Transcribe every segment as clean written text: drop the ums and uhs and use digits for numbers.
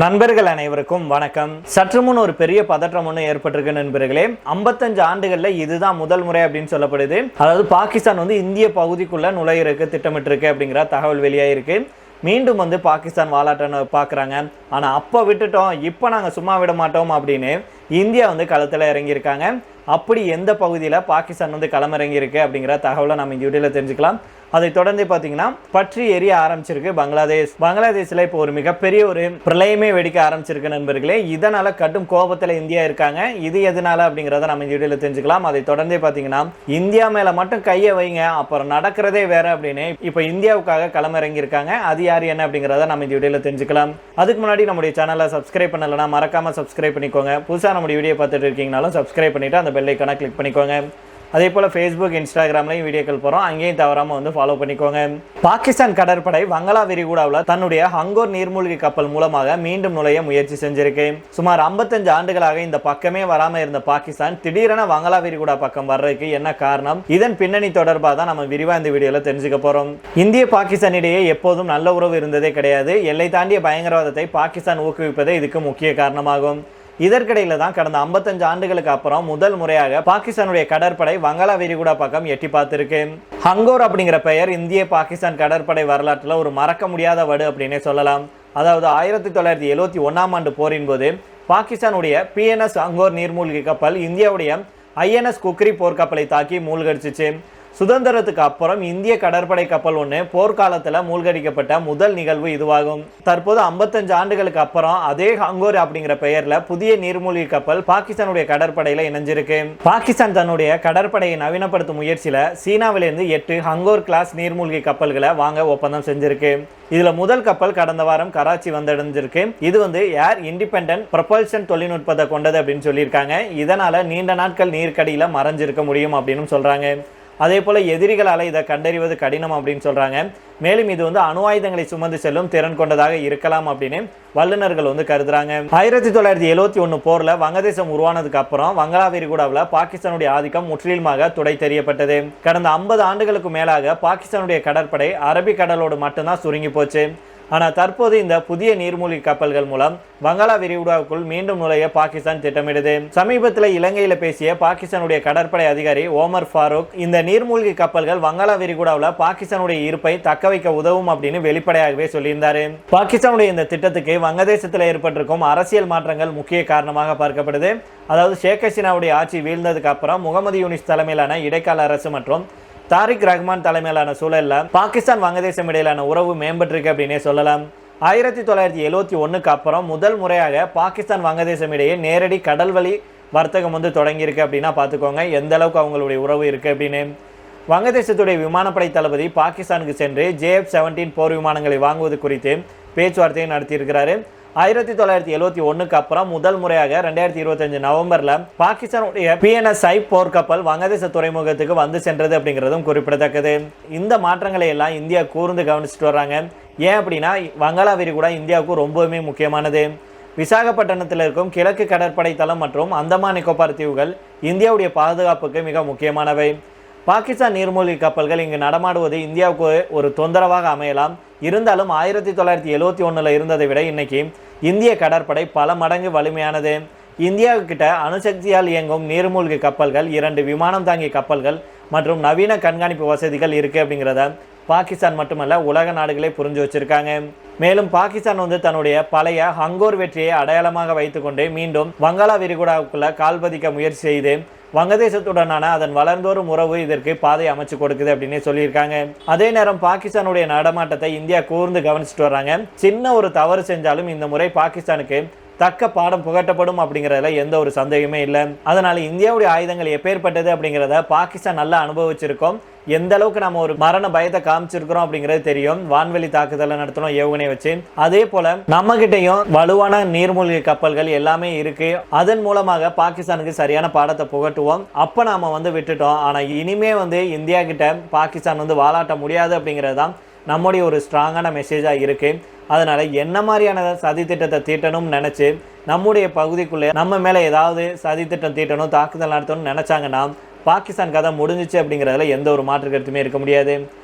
நண்பர்கள் அனைவருக்கும் வணக்கம். சற்று முன் ஒரு பெரிய பதற்றம் ஒன்று ஏற்பட்டிருக்கு நண்பர்களே. 55 ஆண்டுகள்ல இதுதான் முதல் முறை அப்படின்னு சொல்லப்படுது. அதாவது பாகிஸ்தான் இந்திய பகுதிக்குள்ள நுழையிறதுக்கு திட்டமிட்டிருக்கு அப்படிங்கிற தகவல் வெளியாயிருக்கு. மீண்டும் பாகிஸ்தான் வாலாட்டன்னு பார்க்குறாங்க. ஆனால் அப்போ விட்டுட்டோம், இப்போ நாங்கள் சும்மா விட மாட்டோம் அப்படின்னு இந்தியா களத்தில் இறங்கியிருக்காங்க. அப்படி எந்த பகுதியில் பாகிஸ்தான் களமிறங்கியிருக்கு அப்படிங்கிற தகவலை நம்ம இந்த வீடியோவில் தெரிஞ்சுக்கலாம். அதை தொடர்ந்து பார்த்தீங்கன்னா பற்றி எரிய ஆரம்பிச்சிருக்கு பங்களாதேஷில் இப்போ ஒரு மிகப்பெரிய ஒரு பிரளயமே வெடிக்க ஆரம்பிச்சிருக்கு நண்பர்களே. இதனால கடும் கோபத்தில் இந்தியா இருக்காங்க. இது எதனால அப்படிங்கிறத நம்ம இந்த வீடியோவில் தெரிஞ்சுக்கலாம். அதை தொடர்ந்து பார்த்தீங்கன்னா இந்தியா மேலே மட்டும் கையை வைங்க, அப்புறம் நடக்கிறதே வேற அப்படின்னு இப்போ இந்தியாவுக்காக களமிறங்கியிருக்காங்க. அது யார் என்ன அப்படிங்கிறத நம்ம இந்த வீடியோவில் தெரிஞ்சுக்கலாம். அதுக்கு முன்னாடி நம்முடைய சேனலை சப்ஸ்கிரைப் பண்ணலைன்னா மறக்காம சப்ஸ்கிரைப் பண்ணிக்கோங்க. புதுசாக நம்முடைய வீடியோ பார்த்துட்டு இருக்கீங்கனாலும் சப்ஸ்கிரைப் பண்ணிட்டு அந்த பெல் ஐக்கானை கிளிக் பண்ணிக்கோங்க. அதே போல் ஃபேஸ்புக், இன்ஸ்டாகிராம்லையும் வீடியோக்கள் போகிறோம், அங்கேயும் தவறாமல் ஃபாலோ பண்ணிக்கோங்க. பாகிஸ்தான் கடற்படை வங்களா விரிகுடாவில் தன்னுடைய ஹங்கோர் நீர்மூழ்கி கப்பல் மூலமாக மீண்டும் நுழைய முயற்சி செஞ்சிருக்கு. சுமார் 55 ஆண்டுகளாக இந்த பக்கமே வராமல் இருந்த பாகிஸ்தான் திடீரென வங்களா விரிகுடா பக்கம் வர்றதுக்கு என்ன காரணம், இதன் பின்னணி தொடர்பாக தான் நம்ம விரிவாக இந்த வீடியோவில் தெரிஞ்சுக்க போகிறோம். இந்திய பாகிஸ்தான் இடையே எப்போதும் நல்ல உறவு இருந்ததே கிடையாது. எல்லை தாண்டிய பயங்கரவாதத்தை பாகிஸ்தான் ஊக்குவிப்பதே இதுக்கு முக்கிய காரணமாகும். இதற்கிடையில தான் கடந்த 55 ஆண்டுகளுக்கு அப்புறம் முதல் முறையாக பாகிஸ்தானுடைய கடற்படை வங்களா விரிகுடா பக்கம் எட்டி பார்த்திருக்கு. ஹங்கோர் அப்படிங்கிற பெயர் இந்திய பாகிஸ்தான் கடற்படை வரலாற்றில் ஒரு மறக்க முடியாத வடு அப்படின்னே சொல்லலாம். அதாவது 1971ஆம் ஆண்டு போரின் போது பாகிஸ்தானுடைய PNS ஹங்கோர் நீர்மூழ்கி கப்பல் இந்தியாவுடைய INS குக்ரி போர்க்கப்பலை தாக்கி மூழ்கடிச்சிச்சு. சுதந்திரத்துக்கு அப்புறம் இந்திய கடற்படை கப்பல் ஒன்று போர்க்காலத்தில் மூழ்கடிக்கப்பட்ட முதல் நிகழ்வு இதுவாகும். தற்போது 55 ஆண்டுகளுக்கு அப்புறம் அதே ஹங்கோர் அப்படிங்கிற பெயர்ல புதிய நீர்மூழ்கி கப்பல் பாகிஸ்தானுடைய கடற்படையில இணைஞ்சிருக்கு. பாகிஸ்தான் தன்னுடைய கடற்படையை நவீனப்படுத்தும் முயற்சியில சீனாவிலிருந்து 8 ஹங்கோர் கிளாஸ் நீர்மூழ்கி கப்பல்களை வாங்க ஒப்பந்தம் செஞ்சிருக்கு. இதுல முதல் கப்பல் கடந்த வாரம் கராச்சி வந்தடைஞ்சிருக்கு. இது ஏர் இண்டிபெண்டன்ட் ப்ரொபல்ஷன் தொழில்நுட்பத்தை கொண்டது அப்படின்னு சொல்லியிருக்காங்க. இதனால நீண்ட நாட்கள் நீர்க்கடியில மறைஞ்சிருக்க முடியும் அப்படின்னு சொல்றாங்க. அதே போல எதிரிகளால் இதை கண்டறிவது கடினம் அப்படின்னு சொல்றாங்க. மேலும் இது அணு ஆயுதங்களை சுமந்து செல்லும் திறன் கொண்டதாக இருக்கலாம் அப்படின்னு வல்லுநர்கள் கருதுறாங்க. 1971 போர்ல வங்கதேசம் உருவானதுக்கு அப்புறம் வங்களா விரிகுடாவில் பாகிஸ்தானுடைய ஆதிக்கம் முற்றிலுமாக துடை தெரியப்பட்டது. கடந்த 50 ஆண்டுகளுக்கு மேலாக பாகிஸ்தானுடைய கடற்படை அரபிக் கடலோடு மட்டும்தான் சுருங்கி போச்சு. ஆனால் தற்போது இந்த புதிய நீர்மூழ்கி கப்பல்கள் மூலம் வங்களா விரிகுடாவுக்குள் மீண்டும் நுழைய பாகிஸ்தான் திட்டமிடுது. சமீபத்தில் இலங்கையில் பேசிய பாகிஸ்தானுடைய கடற்படை அதிகாரி ஓமர் ஃபாரூக் இந்த நீர்மூழ்கி கப்பல்கள் வங்களா விரிகுடாவில் பாகிஸ்தானுடைய இருப்பை தக்க வைக்க உதவும் அப்படின்னு வெளிப்படையாகவே சொல்லியிருந்தாரு. பாகிஸ்தானுடைய இந்த திட்டத்துக்கு வங்கதேசத்தில் ஏற்பட்டிருக்கும் அரசியல் மாற்றங்கள் முக்கிய காரணமாக பார்க்கப்படுது. அதாவது ஷேக் ஹசீனாவுடைய ஆட்சி வீழ்ந்ததுக்கு அப்புறம் முகமது யூனிஸ் தலைமையிலான இடைக்கால அரசு மற்றும் தாரிக் ரஹ்மான் தலைமையிலான சூழல்ல பாகிஸ்தான் வங்கதேசம் இடையிலான உறவு மேம்பட்டிருக்கு அப்படின்னே சொல்லலாம். 1971க்கு அப்புறம் முதல் முறையாக பாகிஸ்தான் வங்கதேசம் இடையே நேரடி கடல் வழி வர்த்தகம் தொடங்கியிருக்கு அப்படின்னா பார்த்துக்கோங்க எந்த அளவுக்கு அவங்களுடைய உறவு இருக்கு அப்படின்னு. வங்கதேசத்துடைய விமானப்படை தளபதி பாகிஸ்தானுக்கு சென்று JF-17 போர் விமானங்களை வாங்குவது குறித்து பேச்சுவார்த்தையை நடத்தியிருக்கிறாரு. 1971க்கு அப்புறம் முதல் முறையாக 2025 நவம்பர்ல பாகிஸ்தானுடைய PNS போர்க்கப்பல் வங்கதேச துறைமுகத்துக்கு வந்து சென்றது அப்படிங்கிறதும் குறிப்பிடத்தக்கது. இந்த மாற்றங்களை எல்லாம் இந்தியா கூர்ந்து கவனிச்சுட்டு வர்றாங்க. ஏன் அப்படின்னா வங்களா விரிகுடா இந்தியாவுக்கு ரொம்பவுமே முக்கியமானது. விசாகப்பட்டினத்தில் இருக்கும் கிழக்கு கடற்படை தளம் மற்றும் அந்தமான் நிக்கோபார் தீவுகள் இந்தியாவுடைய பாதுகாப்புக்கு மிக முக்கியமானவை. பாகிஸ்தான் நீர்மூழ்கி கப்பல்கள் இங்கு நடமாடுவது இந்தியாவுக்கு ஒரு தொந்தரவாக அமையலாம். இருந்தாலும் 1971 இருந்ததை விட இன்னைக்கு இந்திய கடற்படை பல மடங்கு வலிமையானது. இந்தியாவுக்கிட்ட அணுசக்தியால் இயங்கும் நீர்மூழ்கி கப்பல்கள், 2 விமானம் தாங்கி கப்பல்கள் மற்றும் நவீன கண்காணிப்பு வசதிகள் இருக்கு அப்படிங்கிறத பாகிஸ்தான் மட்டுமல்ல உலக நாடுகளே புரிஞ்சு வச்சிருக்காங்க. மேலும் பாகிஸ்தான் தன்னுடைய பழைய ஹங்கோர் வெற்றியை அடையாளமாக வைத்துக்கொண்டு மீண்டும் வங்களா விரிகுடாவுக்குள்ள கால்பதிக்க முயற்சி செய்து வங்கதேசத்துடனான அதன் வளர்ந்தோறும் உறவு இதற்கு பாதை அமைச்சு கொடுக்குது அப்படின்னு சொல்லியிருக்காங்க. அதே நேரம் பாகிஸ்தானுடைய நடமாட்டத்தை இந்தியா கூர்ந்து கவனிச்சுட்டு வர்றாங்க. சின்ன ஒரு தவறு செஞ்சாலும் இந்த முறை பாகிஸ்தானுக்கு தக்க பாடம் புகட்டப்படும் அப்படிங்கிறதுல எந்த ஒரு சந்தேகமே இல்லை. அதனால இந்தியாவுடைய ஆயுதங்கள் எப்பேற்பட்டது அப்படிங்கிறத பாகிஸ்தான் நல்லா அனுபவிச்சிருக்கோம். எந்த அளவுக்கு நம்ம ஒரு மரண பயத்தை காமிச்சிருக்கிறோம் அப்படிங்கிறது தெரியும். வான்வெளி தாக்குதலை நடத்தணும் ஏவுகணை வச்சு. அதே போல நம்ம கிட்டையும் வலுவான நீர்மூழ்கி கப்பல்கள் எல்லாமே இருக்கு. அதன் மூலமாக பாகிஸ்தானுக்கு சரியான பாடத்தை புகட்டுவோம். அப்ப நாம விட்டுட்டோம். ஆனா இனிமே இந்தியா கிட்ட பாகிஸ்தான் வாலாட்ட முடியாது அப்படிங்கிறது தான் நம்முடைய ஒரு ஸ்ட்ராங்கான மெசேஜாக இருக்குது. அதனால் என்ன மாதிரியான சதித்திட்டத்தை தீட்டணும்னு நினச்சி நம்முடைய பகுதிக்குள்ளே நம்ம மேலே ஏதாவது சதித்திட்டம் தீட்டணும், தாக்குதல் நடத்தணும்னு நினச்சாங்கன்னா பாகிஸ்தான் கதை முடிஞ்சிச்சு அப்படிங்கிறதுல எந்த ஒரு மாற்று கருத்துமே இருக்க முடியாது.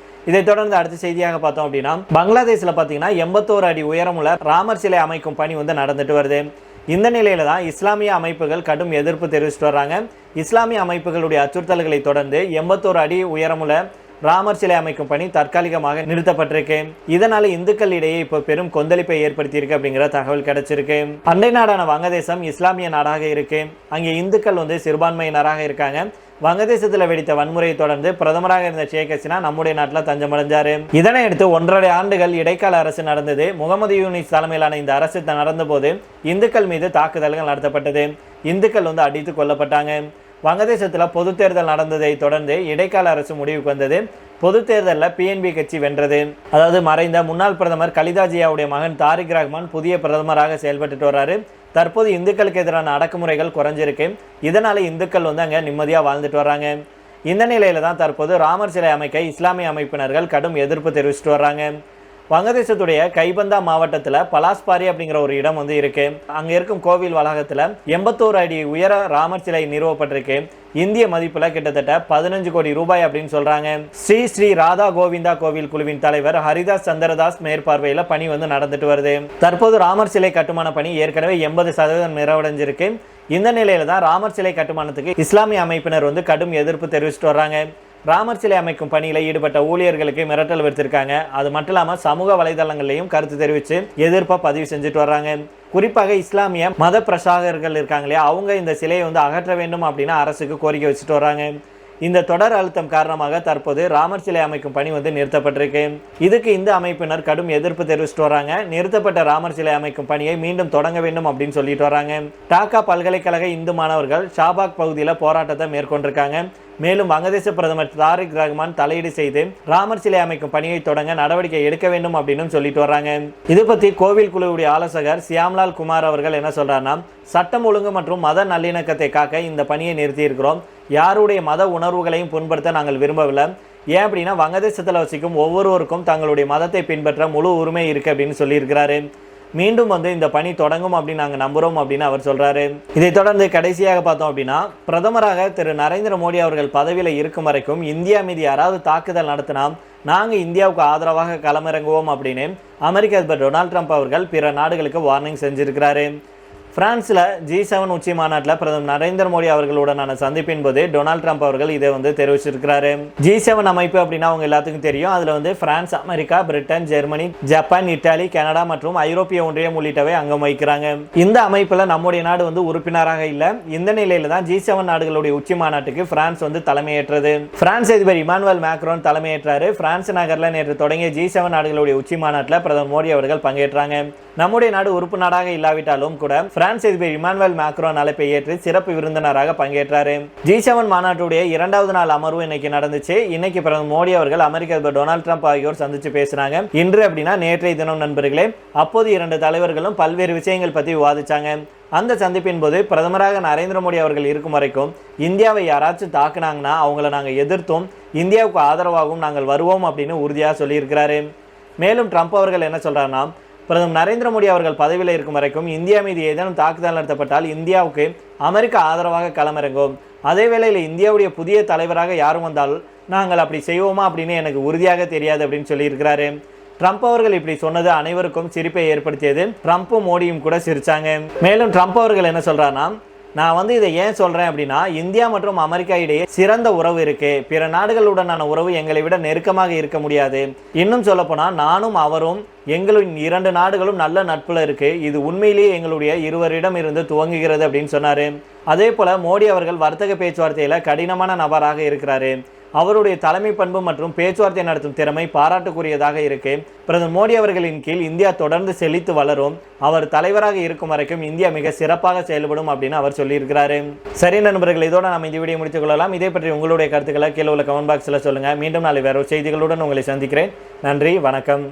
இதை தொடர்ந்து அடுத்த செய்தியாக பார்த்தோம் அப்படின்னா, பங்களாதேஷ்ல பார்த்தீங்கன்னா 81 அடி உயரமுள்ள ராமர் சிலை அமைக்கும் பணி வந்து நடந்துட்டு வருது. இந்த நிலையில தான் இஸ்லாமிய அமைப்புகள் கடும் எதிர்ப்பு தெரிவிச்சுட்டு வர்றாங்க. இஸ்லாமிய அமைப்புகளுடைய அச்சுறுத்தல்களை தொடர்ந்து 81 அடி உயரமுள்ள ராமர் சிலை அமைக்கும் பணி தற்காலிகமாக நிறுத்தப்பட்டிருக்கு. இதனால இந்துக்கள் இடையே இப்போ பெரும் கொந்தளிப்பை ஏற்படுத்தியிருக்கு அப்படிங்கிற தகவல் கிடைச்சிருக்கு. அண்டை நாடான வங்கதேசம் இஸ்லாமிய நாடாக இருக்கு. அங்கே இந்துக்கள் வந்து சிறுபான்மையினராக இருக்காங்க. வங்கதேசத்தில் வெடித்த வன்முறையை தொடர்ந்து பிரதமராக இருந்த ஷேக் ஹசீனா நம்முடைய நாட்டில் தஞ்சமடைஞ்சாரு. இதனையடுத்து 1.5 ஆண்டுகள் இடைக்கால அரசு நடந்தது. முகமது யூனிஸ் தலைமையிலான இந்த அரசு நடந்த போது இந்துக்கள் மீது தாக்குதல்கள் நடத்தப்பட்டது. இந்துக்கள் வந்து அடித்து கொல்லப்பட்டாங்க. வங்கதேசத்தில் பொது தேர்தல் நடந்ததை தொடர்ந்து இடைக்கால அரசு முடிவுக்கு வந்தது. பொது தேர்தலில் PNB கட்சி வென்றது. அதாவது மறைந்த முன்னாள் பிரதமர் கலிதா ஜியாவுடைய மகன் தாரிக் ரஹ்மான் புதிய பிரதமராக செயல்பட்டு வர்றாரு. தற்போது இந்துக்களுக்கு எதிரான அடக்குமுறைகள் குறைஞ்சிருக்கு. இதனால இந்துக்கள் வந்து அங்கே நிம்மதியாக வாழ்ந்துட்டு வர்றாங்க. இந்த நிலையில தான் தற்போது ராமர் சிலை அமைக்க இஸ்லாமிய அமைப்பினர்கள் கடும் எதிர்ப்பு தெரிவிச்சுட்டு வர்றாங்க. வங்கதேசத்துடைய கைபந்தா மாவட்டத்தில் பலாஸ்பாரி அப்படிங்கிற ஒரு இடம் வந்து இருக்கு. அங்க இருக்கும் கோவில் வளாகத்தில் 81 அடி உயர ராமர் சிலை நிறுவப்பட்டிருக்கு. இந்திய மதிப்புல கிட்டத்தட்ட 15 கோடி ரூபாய் அப்படின்னு சொல்றாங்க. ஸ்ரீ ஸ்ரீ ராதா கோவிந்தா கோவில் குழுவின் தலைவர் ஹரிதாஸ் சந்திரதாஸ் மேற்பார்வையில் பணி வந்து நடந்துட்டு வருது. தற்போது ராமர் சிலை கட்டுமான பணி ஏற்கனவே 80% நிறைவடைஞ்சிருக்கு. இந்த நிலையில தான் ராமர் சிலை கட்டுமானத்துக்கு இஸ்லாமிய அமைப்பினர் வந்து கடும் எதிர்ப்பு தெரிவிச்சுட்டு வர்றாங்க. ராமர் சிலை அமைக்கும் பணியில் ஈடுபட்ட ஊழியர்களுக்கு மிரட்டல் விடுத்திருக்காங்க. அது மட்டும் இல்லாமல் சமூக வலைதளங்களையும் கருத்து தெரிவித்து எதிர்ப்பை பதிவு செஞ்சுட்டு வர்றாங்க. குறிப்பாக இஸ்லாமிய மத பிரசாகர்கள் இருக்காங்க இல்லையா, அவங்க இந்த சிலையை வந்து அகற்ற வேண்டும் அப்படின்னு அரசுக்கு கோரிக்கை வச்சுட்டு வர்றாங்க. இந்த தொடர் அழுத்தம் காரணமாக தற்போது ராமர் சிலை அமைக்கும் பணி வந்து நிறுத்தப்பட்டிருக்கு. இதுக்கு இந்த அமைப்பினர் கடும் எதிர்ப்பு தெரிவிச்சுட்டு வராங்க. நிறுத்தப்பட்ட ராமர் சிலை அமைக்கும் பணியை மீண்டும் தொடங்க வேண்டும் அப்படின்னு சொல்லிட்டு வராங்க. டாக்கா பல்கலைக்கழக இந்து மாணவர்கள் ஷாபாக் பகுதியில் போராட்டத்தை மேற்கொண்டிருக்காங்க. மேலும் வங்கதேச பிரதமர் தாரிக் ரஹ்மான் தலையீடு செய்து ராமர் சிலை அமைக்கும் பணியை தொடங்க நடவடிக்கை எடுக்க வேண்டும் அப்படின்னு சொல்லிட்டு வர்றாங்க. இது பத்தி கோவில் குழுவுடைய ஆலோசகர் சியாம்லால் குமார் அவர்கள் என்ன சொல்றாருன்னா, சட்டம் ஒழுங்கு மற்றும் மத நல்லிணக்கத்தை காக்க இந்த பணியை நிறுத்தி இருக்கிறோம். யாருடைய மத உணர்வுகளையும் புண்படுத்த நாங்கள் விரும்பவில்லை. ஏன் அப்படின்னா வங்கதேசத்தில் வசிக்கும் ஒவ்வொருவருக்கும் தங்களுடைய மதத்தை பின்பற்ற முழு உரிமை இருக்கு அப்படின்னு சொல்லியிருக்கிறாரு. மீண்டும் வந்து இந்த பணி தொடங்கும் அப்படின்னு நாங்கள் நம்புகிறோம் அப்படின்னு அவர் சொல்கிறாரு. இதை தொடர்ந்து கடைசியாக பார்த்தோம் அப்படின்னா, பிரதமராக திரு நரேந்திர மோடி அவர்கள் பதவியில் இருக்கும் வரைக்கும் இந்தியா மீது யாராவது தாக்குதல் நடத்தினா நாங்கள் இந்தியாவுக்கு ஆதரவாக களமிறங்குவோம் அப்படின்னு அமெரிக்க அதிபர் டொனால்ட் ட்ரம்ப் அவர்கள் பிற நாடுகளுக்கு வார்னிங் செஞ்சிருக்கிறாரு. பிரான்ஸில் G7 உச்சி மாநாட்டில் பிரதமர் நரேந்திர மோடி அவர்களுடனான சந்திப்பின் போது டொனால்ட் ட்ரம்ப் அவர்கள் இதை வந்து தெரிவிச்சிருக்கிறாரு. G7 அமைப்பு அப்படின்னா அவங்க எல்லாத்துக்கும் தெரியும். அதில் வந்து France, America, Britain, Germany, Japan, Italy, Canada மற்றும் ஐரோப்பிய ஒன்றியம் உள்ளிட்டவை அங்கம் வகிக்கிறாங்க. இந்த அமைப்பில் நம்முடைய நாடு வந்து உறுப்பினராக இல்லை. இந்த நிலையில தான் G7 நாடுகளுடைய உச்சி மாநாட்டுக்கு பிரான்ஸ் வந்து தலைமையேற்றது. பிரான்ஸ் அதிபர் இமானுவேல் மேக்ரோன் தலைமையேற்றாரு. பிரான்ஸ் நகரில் நேற்று தொடங்கிய G7 நாடுகளுடைய உச்சி மாநாட்டில் பிரதமர் மோடி அவர்கள் பங்கேற்றாங்க. நம்முடைய நாடு உறுப்பு நாடாக இல்லாவிட்டாலும் கூட பிரான்ஸ் அதிபர் இமானுவேல் மேக்ரோன் அழைப்பை ஏற்று சிறப்பு விருந்தினராக பங்கேற்றாரு. G7 மாநாட்டுடைய 2வது நாள் அமர்வு இன்னைக்கு நடந்துச்சு. இன்னைக்கு பிரதமர் மோடி அவர்கள் அமெரிக்க அதிபர் டொனால்ட் ட்ரம்ப் ஆகியோர் சந்திச்சு பேசினாங்க. இன்று அப்படின்னா நேற்றைய தினம் நண்பர்களே, அப்போது 2 தலைவர்களும் பல்வேறு விஷயங்கள் பற்றி விவாதிச்சாங்க. அந்த சந்திப்பின் போது பிரதமராக நரேந்திர மோடி அவர்கள் இருக்கும் வரைக்கும் இந்தியாவை யாராச்சும் தாக்குனாங்கன்னா அவங்கள நாங்கள் எதிர்த்தோம், இந்தியாவுக்கு ஆதரவாகவும் நாங்கள் வருவோம் அப்படின்னு உறுதியாக சொல்லியிருக்கிறாரு. மேலும் ட்ரம்ப் அவர்கள் என்ன சொல்றாருன்னா, பிரதமர் நரேந்திர மோடி அவர்கள் பதவியில் இருக்கும் வரைக்கும் இந்தியா மீது ஏதேனும் தாக்குதல் நடத்தப்பட்டால் இந்தியாவுக்கு அமெரிக்கா ஆதரவாக களமிறங்கும். அதே வேளையில் இந்தியாவுடைய புதிய தலைவராக யாரும் வந்தால் நாங்கள் அப்படி செய்வோமா அப்படின்னு எனக்கு உறுதியாக தெரியாது அப்படின்னு சொல்லியிருக்கிறாரு. ட்ரம்ப் அவர்கள் இப்படி சொன்னது அனைவருக்கும் சிரிப்பை ஏற்படுத்தியது. ட்ரம்ப்பும் மோடியும் கூட சிரிச்சாங்க. மேலும் ட்ரம்ப் அவர்கள் என்ன சொல்றாருன்னா, நான் வந்து இதை ஏன் சொல்கிறேன் அப்படின்னா, இந்தியா மற்றும் அமெரிக்கா இடையே சிறந்த உறவு இருக்குது. பிற நாடுகளுடனான உறவு எங்களை விட நெருக்கமாக இருக்க முடியாது. இன்னும் சொல்லப்போனால் நானும் அவரும் எங்களின் 2 நாடுகளும் நல்ல நட்பில் இருக்குது. இது உண்மையிலேயே எங்களுடைய இருவரிடம் இருந்து துவங்குகிறது அப்படின்னு சொன்னார். அதே போல் மோடி அவர்கள் வர்த்தக பேச்சுவார்த்தையில் கடினமான நபராக இருக்கிறாரு. அவருடைய தலைமை பண்பு மற்றும் பேச்சுவார்த்தை நடத்தும் திறமை பாராட்டுக்குரியதாக இருக்கு. பிரதமர் மோடி அவர்களின் கீழ் இந்தியா தொடர்ந்து செழித்து வளரும். அவர் தலைவராக இருக்கும் வரைக்கும் இந்தியா மிக சிறப்பாக செயல்படும் அப்படின்னு அவர் சொல்லியிருக்கிறாரு. சரி நண்பர்கள், இதோட நம்ம இந்த வீடியோ முடித்துக் கொள்ளலாம். இதே பற்றி உங்களுடைய கருத்துக்களை கீழே உள்ள கமெண்ட் பாக்ஸில் சொல்லுங்கள். மீண்டும் நாளை வேறு செய்திகளுடன் உங்களை சந்திக்கிறேன். நன்றி, வணக்கம்.